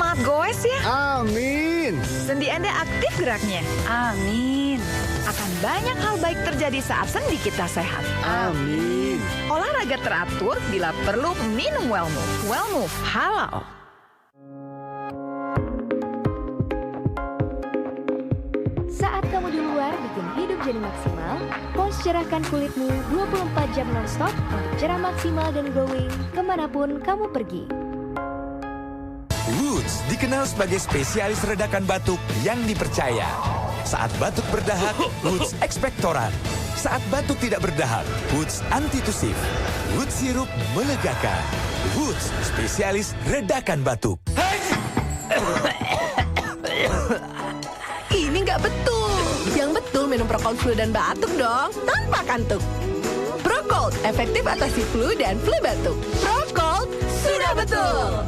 semangat goes ya. Amin. Sendi Anda aktif geraknya. Amin. Akan banyak hal baik terjadi saat sendi kita sehat. Amin. Olahraga teratur, bila perlu minum Wellmove. Wellmove halal. Saat kamu di luar bikin hidup jadi maksimal, Pond's cerahkan kulitmu 24 jam non-stop untuk cerah maksimal dan glowing kemanapun kamu pergi. Woods dikenal sebagai spesialis redakan batuk yang dipercaya. Saat batuk berdahak, Woods ekspektoran. Saat batuk tidak berdahak, Woods antitusif. Woods sirup melegakan. Woods spesialis redakan batuk. Ini nggak betul. Yang betul minum Procold flu dan batuk dong, tanpa kantuk. Procold efektif atasi flu dan flu batuk. Procold sudah betul.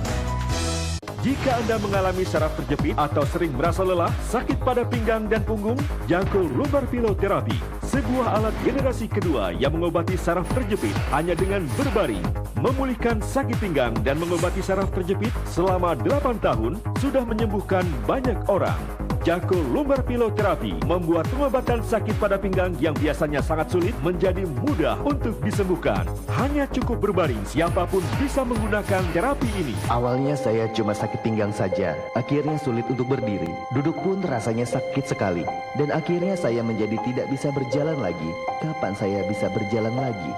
Jika Anda mengalami saraf terjepit atau sering merasa lelah, sakit pada pinggang dan punggung, jangkau lumbar pillow terapi. Sebuah alat generasi kedua yang mengobati saraf terjepit hanya dengan berbaring. Memulihkan sakit pinggang dan mengobati saraf terjepit selama 8 tahun sudah menyembuhkan banyak orang. Jangkau lumbar pillow terapi membuat pengobatan sakit pada pinggang yang biasanya sangat sulit menjadi mudah untuk disembuhkan. Hanya cukup berbaring, siapapun bisa menggunakan terapi ini. Awalnya saya cuma sakit pinggang saja, akhirnya sulit untuk berdiri. Duduk pun rasanya sakit sekali. Dan akhirnya saya menjadi tidak bisa berjalan lagi. Kapan saya bisa berjalan lagi?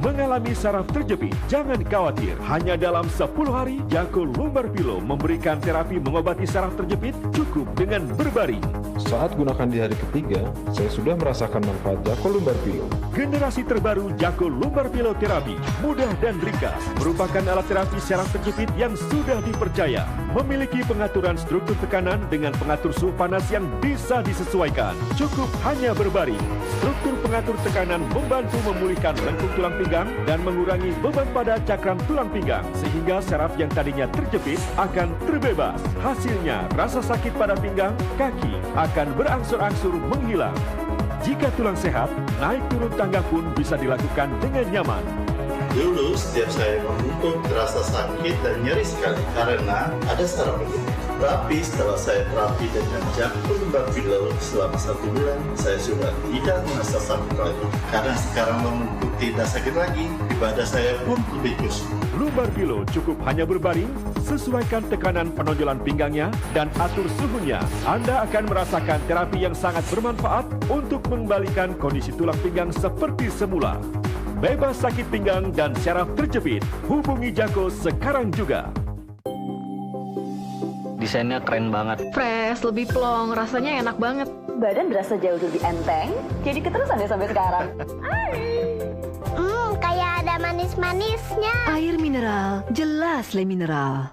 Mengalami saraf terjepit, jangan khawatir. Hanya dalam 10 hari, Jangkau lumbar pillow memberikan terapi mengobati saraf terjepit cukup dengan berbaring. Saat gunakan di hari ketiga, saya sudah merasakan manfaat Jangkau lumbar pillow. Generasi terbaru Jangkau lumbar pillow terapi, mudah dan ringkas, merupakan alat terapi saraf terjepit yang sudah dipercaya. Memiliki pengaturan struktur tekanan dengan pengatur suhu panas yang bisa disesuaikan. Cukup hanya berbaring. Struktur pengatur tekanan membantu memulihkan lengkung tulang pinggang dan mengurangi beban pada cakram tulang pinggang sehingga saraf yang tadinya terjepit akan terbebas. Hasilnya, rasa sakit pada pinggang, kaki akan berangsur-angsur menghilang. Jika tulang sehat, naik turun tangga pun bisa dilakukan dengan nyaman. Dulu setiap saya membungkuk terasa sakit dan nyeri sekali karena ada saraf begini. Tapi setelah saya terapi dengan Jangkau lumbar pillow selama 1 bulan, saya sudah tidak merasa sakit lagi. Karena sekarang membungkuk tidak sakit lagi, ibadah saya pun lebih khusyuk. Lumbar pillow cukup hanya berbaring, sesuaikan tekanan penonjolan pinggangnya, dan atur suhunya. Anda akan merasakan terapi yang sangat bermanfaat untuk mengembalikan kondisi tulang pinggang seperti semula. Bebas sakit pinggang dan syaraf terjepit. Hubungi Jangkau sekarang juga. Desainnya keren banget. Fresh, lebih plong, rasanya enak banget. Badan berasa jauh lebih enteng, jadi keterusan deh sampai sekarang. Kayak ada manis-manisnya. Air mineral, jelas le mineral.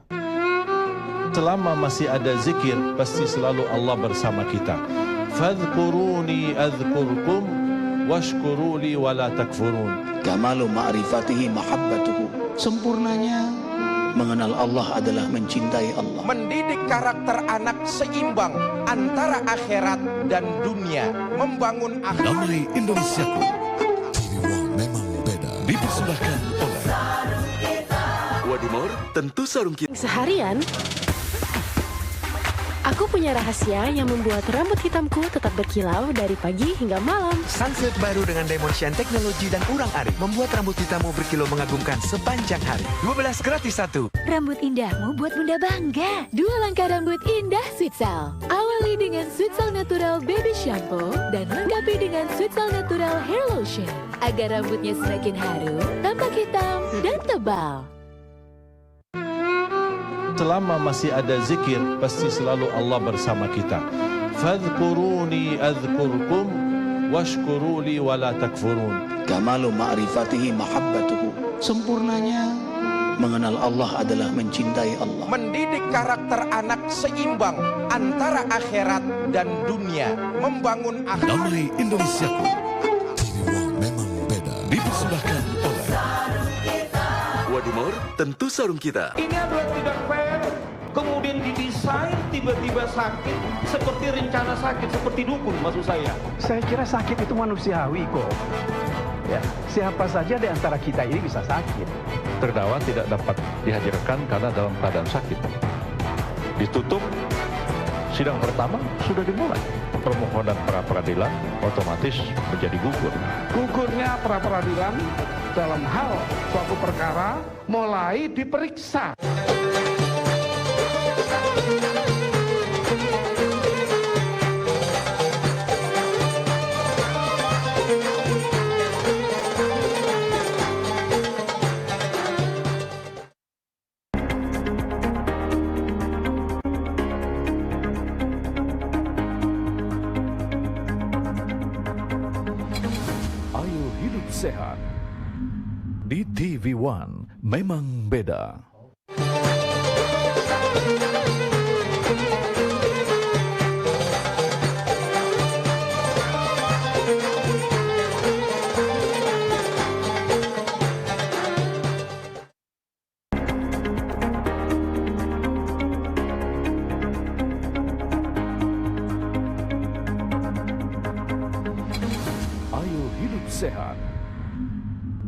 Selama masih ada zikir, pasti selalu Allah bersama kita. Fadhkuruni adhkurkum washkuruli wala takfurun. Kamalu ma'rifatihi mahabbatuhu. Sempurnanya mengenal Allah adalah mencintai Allah. Mendidik karakter anak seimbang antara akhirat dan dunia. Membangun akhlak. Damai Indonesiaku. TV One memang beda. Dipersembahkan oleh Wadimor, tentu sarung kita. Seharian aku punya rahasia yang membuat rambut hitamku tetap berkilau dari pagi hingga malam. Sunsilk baru dengan Diamond Shine teknologi dan urang-arik membuat rambut hitammu berkilau mengagumkan sepanjang hari. 12 gratis 1. Rambut indahmu buat bunda bangga. 2 langkah rambut indah Sweetsal. Awali dengan Sweetsal Natural Baby Shampoo dan lengkapi dengan Sweetsal Natural Hair Lotion agar rambutnya semakin harum, tampak hitam dan tebal. Selama masih ada zikir, pasti selalu Allah bersama kita. Fadhkuruni adhkurkum washkuruli wala takfurun. Kamalu ma'rifatihi mahabbatuhu. Sempurnanya mengenal Allah adalah mencintai Allah. Mendidik karakter anak seimbang antara akhirat dan dunia. Membangun akhlak. Damai Indonesiaku. TV One memang beda. Dipersembahkan oleh Wadimor, tentu sarung kita. Ini adalah tidak fair. Kemudian didesain tiba-tiba sakit, seperti rencana sakit, seperti dukun maksud saya. Saya kira sakit itu manusiawi kok. Ya, siapa saja di antara kita ini bisa sakit. Terdakwa tidak dapat dihadirkan karena dalam keadaan sakit. Ditutup, sidang pertama sudah dimulai. Permohonan pra peradilan otomatis menjadi gugur. Gugurnya pra peradilan dalam hal suatu perkara mulai diperiksa. Sehat di TV One memang beda. Ayo hidup sehat.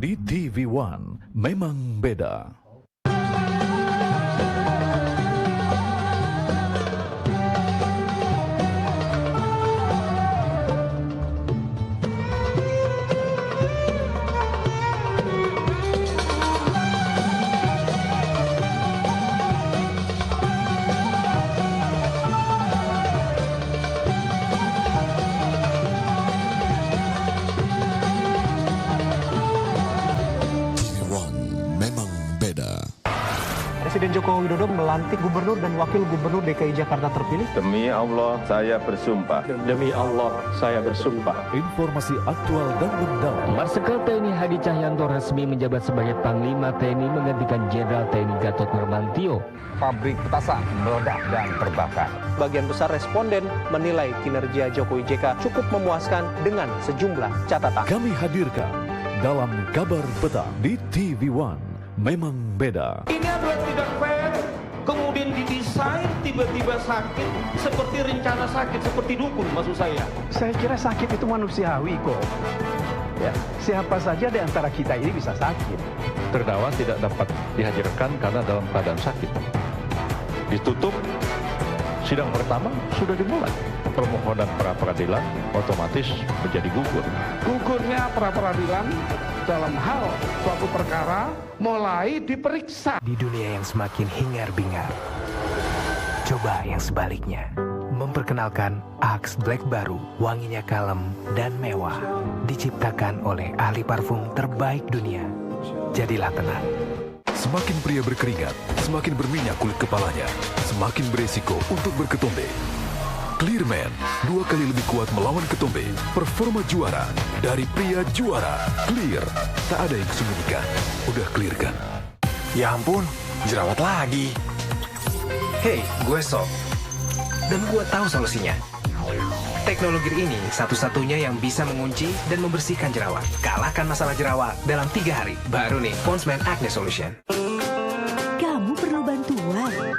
Di TV One memang beda. Presiden Joko Widodo melantik gubernur dan wakil gubernur DKI Jakarta terpilih. Demi Allah, saya bersumpah. Demi Allah, saya bersumpah. Informasi aktual dan mendalam. Marsikal TNI Hadi Cahyanto resmi menjabat sebagai Panglima TNI menggantikan Jenderal TNI Gatot Nurmantio. Pabrik petasan meledak dan terbakar. Bagian besar responden menilai kinerja Jokowi JK cukup memuaskan dengan sejumlah catatan. Kami hadirkan dalam Kabar Petang di TV One. Memang beda. Ini adalah tidak fair. Kemudian didesain tiba-tiba sakit seperti rencana sakit, seperti dukun maksud saya. Saya kira sakit itu manusiawi kok. Ya, siapa saja di antara kita ini bisa sakit. Terdakwa tidak dapat dihadirkan karena dalam keadaan sakit. Ditutup, sidang pertama sudah dimulai. Permohonan pra peradilan otomatis menjadi gugur. Gugurnya pra peradilan dalam hal suatu perkara mulai diperiksa. Di dunia yang semakin hingar-bingar, coba yang sebaliknya. Memperkenalkan Axe Black baru, wanginya kalem dan mewah. Diciptakan oleh ahli parfum terbaik dunia. Jadilah tenang. Semakin pria berkeringat, semakin berminyak kulit kepalanya, semakin beresiko untuk berketombe. Clearman, 2 kali lebih kuat melawan ketombe. Performa juara dari pria juara. Clear, tak ada yang disembunyikan. Udah clear kan? Ya ampun, jerawat lagi. Hey, gue Sob. Dan gue tahu solusinya. Teknologi ini satu-satunya yang bisa mengunci dan membersihkan jerawat. Kalahkan masalah jerawat dalam 3 hari. Baru nih, Pond's Man Acne Solution. Kamu perlu bantuan?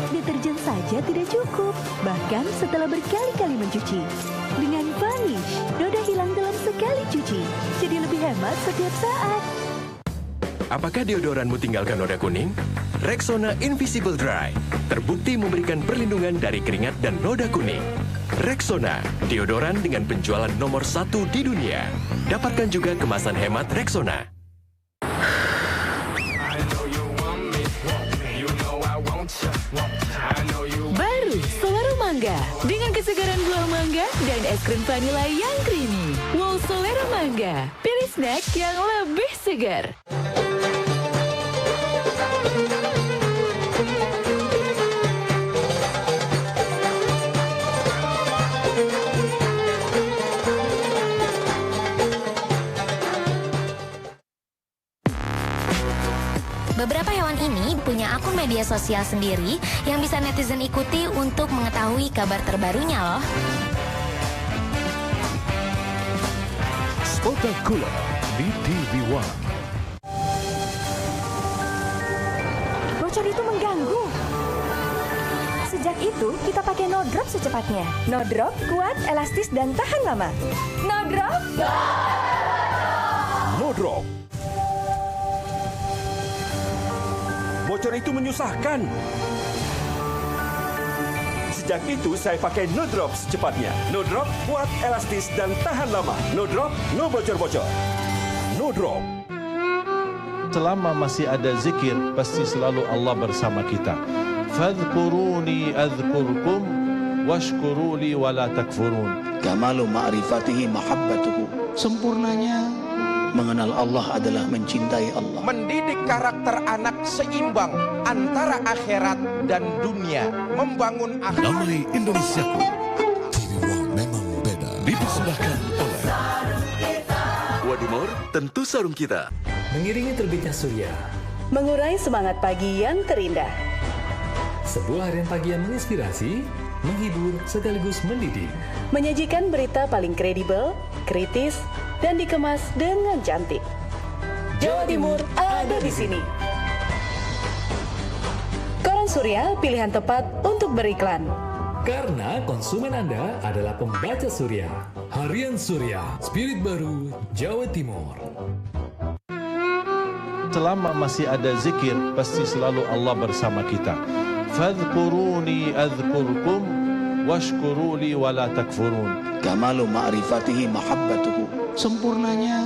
Deterjen saja tidak cukup, bahkan setelah berkali-kali mencuci. Dengan Vanish, noda hilang dalam sekali cuci. Jadi lebih hemat setiap saat. Apakah deodoranmu tinggalkan noda kuning? Rexona Invisible Dry terbukti memberikan perlindungan dari keringat dan noda kuning. Rexona, deodoran dengan penjualan nomor 1 di dunia. Dapatkan juga kemasan hemat Rexona. Baru Solero Mangga dengan kesegaran buah mangga dan es krim vanila yang creamy. Wow, Solero Mangga, pilih snack yang lebih segar. Beberapa hewan ini punya akun media sosial sendiri yang bisa netizen ikuti untuk mengetahui kabar terbarunya loh. Spotakula di TV One. Bocor itu mengganggu. Sejak itu, kita pakai No Drop secepatnya. No Drop kuat, elastis, dan tahan lama. No Drop. No Drop. Bocor itu menyusahkan. Sejak itu saya pakai No Drop secepatnya. No Drop kuat, elastis, dan tahan lama. No Drop, no bocor-bocor. No Drop. Selama masih ada zikir, pasti selalu Allah bersama kita. Fadhkuruni adhkurkum washkuruli wala takfurun. Kamalu ma'rifatihi mahabbatuhu. Sempurnanya mengenal Allah adalah mencintai Allah. Mendidik karakter anak seimbang antara akhirat dan dunia. Membangun akhlak. Damai Indonesiaku. TV One memang beda. Dipersembahkan oleh Wadimor, tentu sarung kita. Mengiringi terbitnya surya. Mengurai semangat pagi yang terindah. Sebuah harian pagi yang menginspirasi, menghibur, sekaligus mendidik. Menyajikan berita paling kredibel, kritis, dan dikemas dengan cantik. Jawa Timur ada di sini. Koran Surya, pilihan tepat untuk beriklan. Karena konsumen Anda adalah pembaca Surya. Harian Surya, spirit baru Jawa Timur. Selama masih ada zikir, pasti selalu Allah bersama kita. Fadhkuruni adhkurkum washkuruli wala takfurun. Kamalu ma'rifatihi mahabbatuhu. Sempurnanya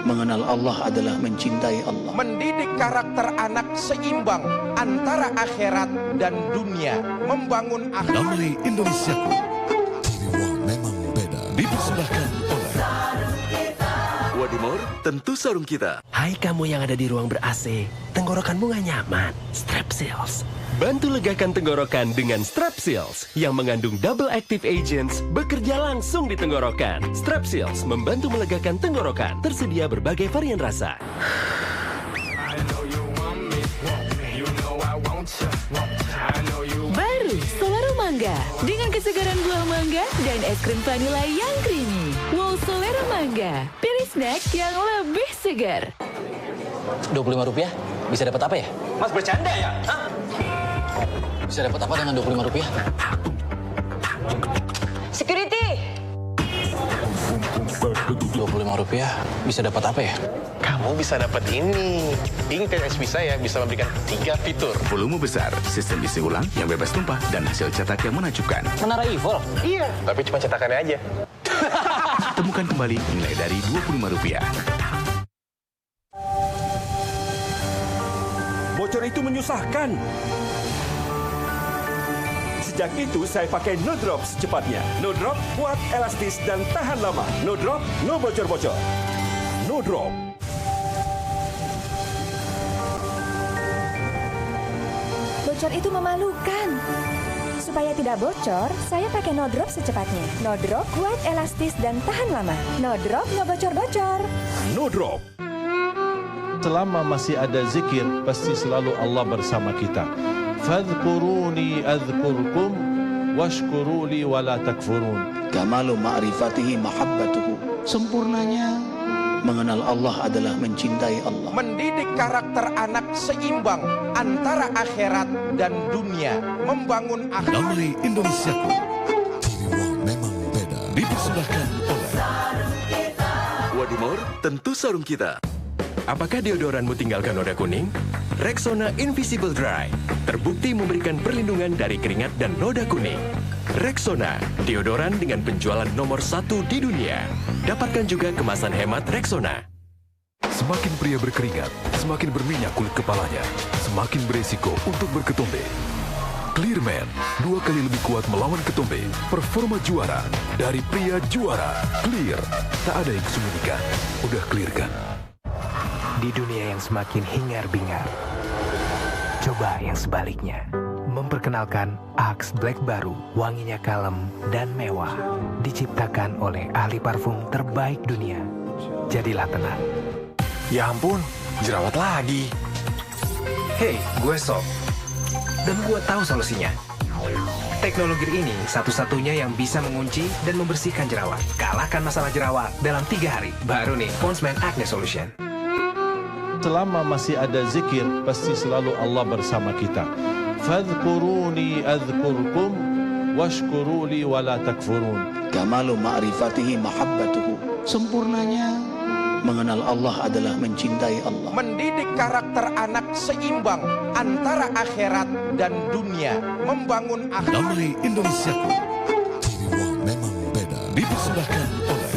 mengenal Allah adalah mencintai Allah. Mendidik karakter anak seimbang antara akhirat dan dunia. Membangun akhlak. Damai Indonesiaku. TV One memang beda. Dipersembahkan oleh Wadimor, tentu sarung kita. Hai kamu yang ada di ruang ber-AC, tenggorokanmu nggak nyaman? Strepsils. Bantu legakan tenggorokan dengan Strepsils yang mengandung double active agents, bekerja langsung di tenggorokan. Strepsils membantu melegakan tenggorokan. Tersedia berbagai varian rasa. Baru Solero Mangga dengan kesegaran buah mangga dan es krim vanila yang creamy. Wow Solero Mangga, pilih snack yang lebih segar. Rp25 bisa dapat apa ya? Mas bercanda ya? Hah? Bisa dapat apa dengan Rp25? Security! Rp25 bisa dapat apa ya? Kamu bisa dapat ini. Ink TSP saya bisa memberikan 3 fitur. Volume besar, sistem isi ulang yang bebas tumpah, dan hasil cetak yang menakjubkan. Menara Evil? Iya, tapi cuma cetakannya aja. Temukan kembali mulai dari Rp25. Bocor itu menyusahkan. Sejak itu saya pakai No Drop secepatnya. No Drop kuat, elastis, dan tahan lama. No Drop, no bocor-bocor. No Drop. Bocor itu memalukan. Supaya tidak bocor, saya pakai No Drop secepatnya. No Drop kuat, elastis, dan tahan lama. No Drop, no bocor-bocor. No Drop. Selama masih ada zikir, pasti selalu Allah bersama kita. Fadhkuruni adhkurkum washkuruli wala takfurun. Kamalu ma'rifatihi mahabbatuhu. Sempurnanya mengenal Allah adalah mencintai Allah. Mendidik karakter anak seimbang antara akhirat dan dunia. Membangun akhlak. Damai Indonesiaku. TV One memang beda. Dipersembahkan oleh Wadimor, tentu sarung kita. Apakah deodoranmu tinggalkan noda kuning? Rexona Invisible Dry terbukti memberikan perlindungan dari keringat dan noda kuning. Rexona, deodoran dengan penjualan nomor 1 di dunia. Dapatkan juga kemasan hemat Rexona. Semakin pria berkeringat, semakin berminyak kulit kepalanya, semakin beresiko untuk berketombe. Clearman, 2 kali lebih kuat melawan ketombe. Performa juara dari pria juara. Clear, tak ada yang disembunyikan. Udah clear kan? Di dunia yang semakin hingar-bingar, coba yang sebaliknya. Memperkenalkan Axe Black baru, wanginya kalem dan mewah. Diciptakan oleh ahli parfum terbaik dunia. Jadilah tenang. Ya ampun, jerawat lagi. Hey, gue Sob. Dan gue tahu solusinya. Teknologi ini satu-satunya yang bisa mengunci dan membersihkan jerawat. Kalahkan masalah jerawat dalam 3 hari. Baru nih, Pondsman Acne Solution. Selama masih ada zikir, pasti selalu Allah bersama kita. Fadhkuruni adhkurkum washkuruli wala takfurun. Kamalu ma'rifatihi mahabbatuhu. Sempurnanya Mengenal Allah adalah mencintai Allah. Mendidik karakter anak seimbang antara akhirat dan dunia. Membangun akhirat. Damai Indonesiaku. TV One memang beda. Dipersembahkan oleh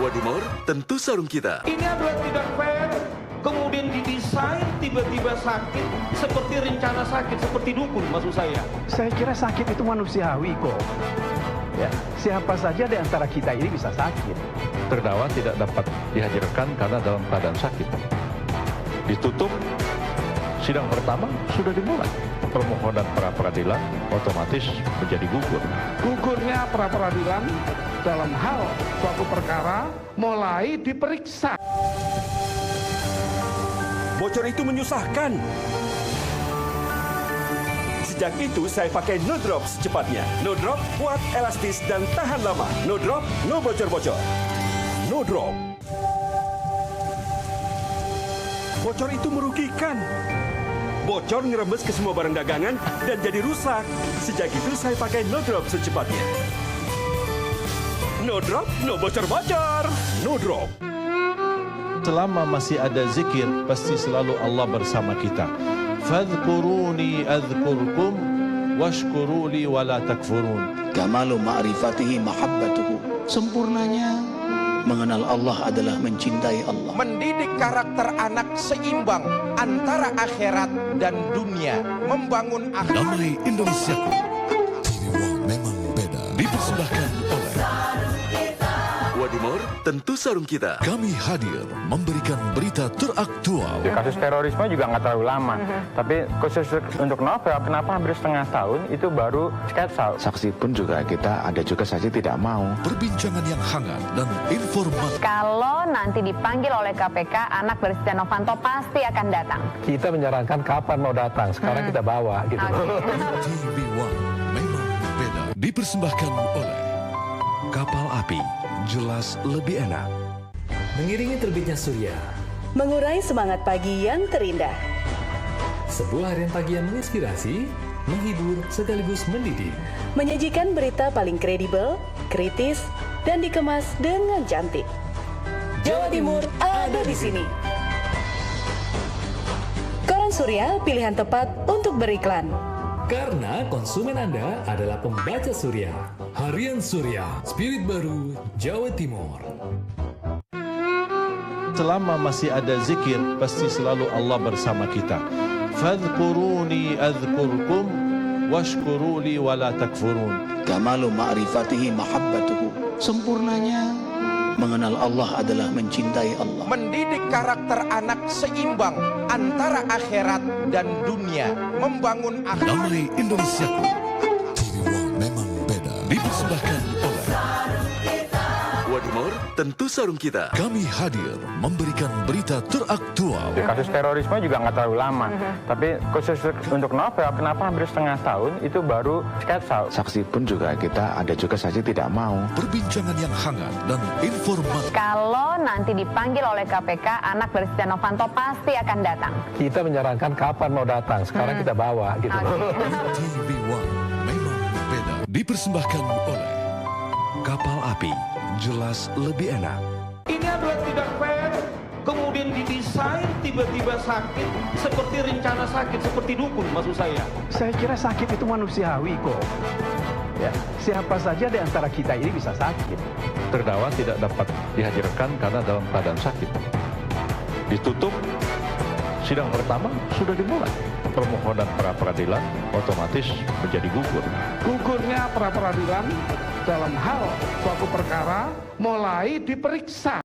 Wadimor, tentu sarung kita. Ini adalah tidak fair. Kemudian didesain tiba-tiba sakit, seperti rencana sakit, seperti dukun maksud saya. Saya kira sakit itu manusiawi kok. Ya, siapa saja di antara kita ini bisa sakit. Terdakwa tidak dapat dihadirkan karena dalam keadaan sakit. Ditutup, sidang pertama sudah dimulai. Permohonan pra peradilan otomatis menjadi gugur. Gugurnya pra peradilan dalam hal suatu perkara mulai diperiksa. Bocor itu menyusahkan. Sejak itu saya pakai No Drop secepatnya. No Drop kuat, elastis, dan tahan lama. No Drop, no bocor-bocor. No Drop. Bocor itu merugikan. Bocor ngerembes ke semua barang dagangan dan jadi rusak. Sejak itu saya pakai No Drop secepatnya. No Drop, no bocor-bocor. No Drop. Selama masih ada zikir, pasti selalu Allah bersama kita. Fadhkuruni adhkurkum washkuruli wala takfurun. Kamalu ma'rifatihi mahabbatuhu. Sempurnanya mengenal Allah adalah mencintai Allah. Mendidik karakter anak seimbang antara akhirat dan dunia. Membangun akhirat. Damai Indonesiaku. TV One memang beda. Dipersembahkan oleh Wadimor, tentu sarung kita. Kami hadir memberikan berita teraktual. Di kasus terorisme juga nggak terlalu lama. Tapi khusus untuk novel, kenapa hampir setengah tahun itu baru sketsa. Saksi pun juga kita ada juga saja tidak mau. Perbincangan yang hangat dan informatif. Kalau nanti dipanggil oleh KPK, anak dari Setia Novanto pasti akan datang. Kita menyarankan kapan mau datang, sekarang kita bawa gitu. TV One memang beda. Dipersembahkan oleh Kapal Api. Jelas lebih enak. Mengiringi terbitnya surya. Mengurai semangat pagi yang terindah. Sebuah harian pagi yang menginspirasi, menghibur, sekaligus mendidik. Menyajikan berita paling kredibel, kritis, dan dikemas dengan cantik. Jawa Timur ada di sini. Koran Surya, pilihan tepat untuk beriklan. Karena konsumen Anda adalah pembaca surya. Harian Surya, spirit baru Jawa Timur. Selama masih ada zikir, pasti selalu Allah bersama kita. Fadhkuruni adhkurkum washkuruli wala takfurun. Kamalu ma'rifatihi mahabbatuhu. Sempurnanya mengenal Allah adalah mencintai Allah. Mendidik karakter anak seimbang antara akhirat dan dunia. Membangun akhirat. Damai Indonesiaku. TV One memang beda. Dipersembahkan oleh Wadimor, tentu sarung kita. Kami hadir memberikan berita teraktual. Di kasus terorisme juga nggak terlalu lama. Tapi khusus untuk novel, kenapa hampir setengah tahun itu baru sketsa. Saksi pun juga kita ada juga saja tidak mau. Perbincangan yang hangat dan informatif. Kalau nanti dipanggil oleh KPK, anak dari Setia Novanto pasti akan datang. Kita menyarankan kapan mau datang, sekarang kita bawa gitu. TV One memang beda. Dipersembahkan oleh Kapal Api. Jelas lebih enak. Ini adalah tidak fair. Kemudian didesain tiba-tiba sakit, seperti rencana sakit, seperti dukun maksud saya. Saya kira sakit itu manusiawi kok. Ya, siapa saja di antara kita ini bisa sakit. Terdakwa tidak dapat dihadirkan karena dalam keadaan sakit. Ditutup, sidang pertama sudah dimulai. Permohonan pra peradilan otomatis menjadi gugur. Gugurnya pra peradilan dalam hal suatu perkara mulai diperiksa.